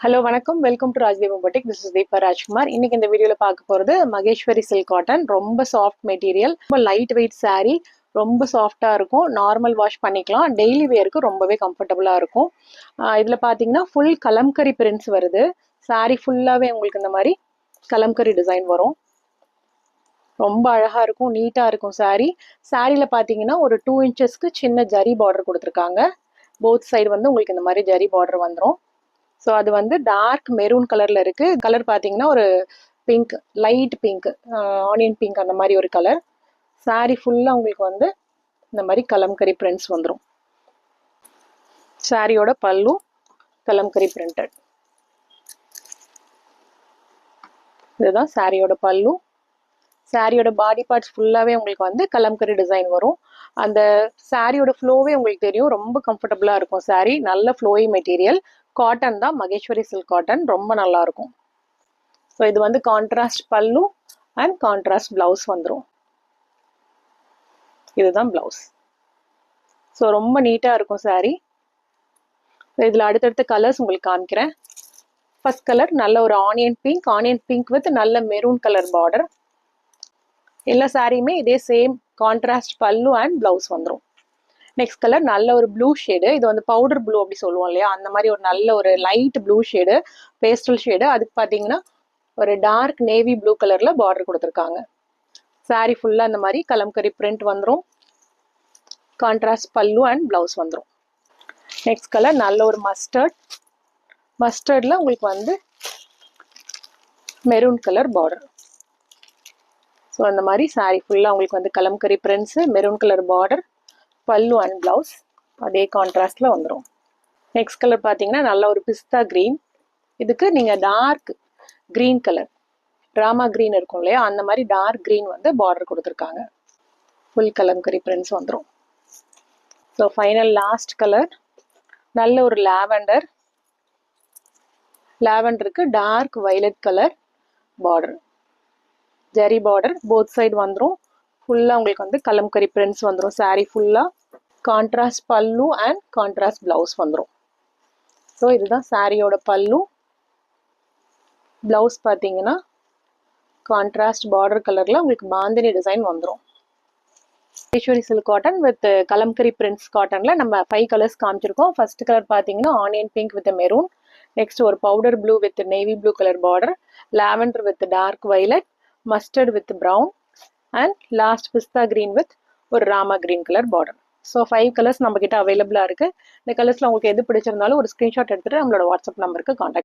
Hello வணக்கம். Welcome to Rajdev boutique. This is Deepa Rajkumar. இன்னைக்கு இந்த வீடியோல பார்க்க போறது மகேஸ்வரி சில்க் காட்டன். ரொம்ப சாஃப்ட் மெட்டீரியல், ரொம்ப லைட் வெயிட் saree, ரொம்ப சாஃப்டா இருக்கும். நார்மல் வாஷ் பண்ணிக்கலாம். டெய்லி வேருக்கு ரொம்பவே கம்ஃபர்டபுளா இருக்கும். இதுல பாத்தீங்கன்னா ஃபுல் கலம்கரி பிரிண்ட்ஸ் வருது. saree ஃபுல்லாவே உங்களுக்கு இந்த மாதிரி கலம்கரி டிசைன் வரும். ரொம்ப அழகா இருக்கும், நீட்டா இருக்கும் saree. சாரியில பாத்தீங்கன்னா ஒரு 2 inchesக்கு சின்ன ஜரி பார்டர் கொடுத்துருக்காங்க. போத் சைடு வந்து உங்களுக்கு இந்த மாதிரி ஜரி பார்டர் வந்துடும். ஸோ அது வந்து டார்க் மெரூன் கலரில் இருக்குது. கலர் பார்த்தீங்கன்னா ஒரு pink, light pink, onion pink அந்த மாதிரி ஒரு கலர். சாரீ ஃபுல்லாக உங்களுக்கு வந்து இந்த மாதிரி கலம்கரி பிரிண்ட்ஸ் வந்துடும். சாரியோட பல்லு கலம்கரி பிரிண்டட். இதுதான் சாரியோட பல்லு. சாரியோட பாடி பார்ட்ஸ் ஃபுல்லாகவே உங்களுக்கு வந்து கலம்கரி டிசைன் வரும். அந்த சாரியோட ஃப்ளோவே உங்களுக்கு தெரியும், ரொம்ப கம்ஃபர்டபுளாக இருக்கும். சாரீ நல்ல ஃப்ளோயி மெட்டீரியல், காட்டன் தான், மகேஸ்வரி சில்க் காட்டன், ரொம்ப நல்லா இருக்கும். ஸோ இது வந்து கான்ட்ராஸ்ட் பல்லு அண்ட் கான்ட்ராஸ்ட் பிளவுஸ் வந்துடும். இதுதான் பிளவுஸ். ஸோ ரொம்ப நீட்டாக இருக்கும் சாரீ. இதில் அடுத்தடுத்த கலர்ஸ் உங்களுக்கு காமிக்கிறேன். ஃபர்ஸ்ட் கலர் நல்ல ஒரு ஆனியன் பிங்க் வித் நல்ல மெரூன் கலர் பார்டர். எல்லா சாரியுமே இதே சேம் கான்ட்ராஸ்ட் பல்லு அண்ட் பிளவுஸ் வந்துடும். நெக்ஸ்ட் கலர் நல்ல ஒரு ப்ளூ ஷேடு. இது வந்து பவுடர் ப்ளூ அப்படி சொல்லுவோம் இல்லையா, அந்த மாதிரி ஒரு நல்ல ஒரு light blue shade, pastel shade. அதுக்கு பார்த்தீங்கன்னா ஒரு டார்க் நேவி ப்ளூ கலரில் பார்டர் கொடுத்துருக்காங்க. சாரீ ஃபுல்லாக இந்த மாதிரி கலம்கரி பிரிண்ட் வந்துடும். கான்ட்ராஸ்ட் பல்லு அண்ட் பிளவுஸ் வந்துடும். நெக்ஸ்ட் கலர் நல்ல ஒரு மஸ்டர்டில் உங்களுக்கு வந்து மெரூன் கலர் பார்டர். ஸோ அந்த மாதிரி சாரீ ஃபுல்லாக உங்களுக்கு வந்து kalamkari prints, maroon colour border, பல்லு அண்ட் பிளவுஸ் அதே கான்ட்ராஸ்டில் வந்துடும். நெக்ஸ்ட் கலர் பார்த்தீங்கன்னா நல்ல ஒரு பிஸ்தா க்ரீன். இதுக்கு நீங்கள் டார்க் க்ரீன் கலர், ட்ராமா க்ரீன் இருக்கும் இல்லையா, அந்த மாதிரி டார்க் க்ரீன் வந்து பார்டர் கொடுத்துருக்காங்க. ஃபுல் கலம்கரி பிரிண்ட்ஸ் வந்துடும். ஸோ ஃபைனல் லாஸ்ட் கலர் நல்ல ஒரு லாவெண்டருக்கு டார்க் வயலட் கலர் பார்டர், ஜரி பார்டர் போத் சைடு வந்துடும். ஃபுல்லாக உங்களுக்கு வந்து கலம்கரி பிரிண்ட்ஸ் வந்துடும். சாரீ ஃபுல்லாக கான்ட்ராஸ்ட் பல்லு அண்ட் கான்ட்ராஸ்ட் பிளவுஸ் வந்துடும். ஸோ இதுதான் சாரியோட பல்லு. பிளவுஸ் பார்த்தீங்கன்னா கான்ட்ராஸ்ட் பார்டர் கலரில் உங்களுக்கு பாந்தினி டிசைன் வந்துடும். Maheshwari silk cotton with Kalamkari prints காட்டனில் நம்ம 5 கலர்ஸ் காமிச்சிருக்கோம். ஃபர்ஸ்ட் கலர் பார்த்தீங்கன்னா onion pink with maroon. Next ஒரு powder blue with navy blue colour border, lavender with dark violet, mustard with brown and last பிஸ்தா green with ஒரு ராமா green colour border. So 5 colours நம்ம கிட்ட அவைலபிளாக இருக்குது. இந்த கலர்ஸில் உங்களுக்கு எது பிடிச்சிருந்தாலும் ஒரு ஸ்க்ரீன்ஷாட் எடுத்துகிட்டு நம்மளோட வாட்ஸ்அப் நம்பருக்கு காண்டாக்ட்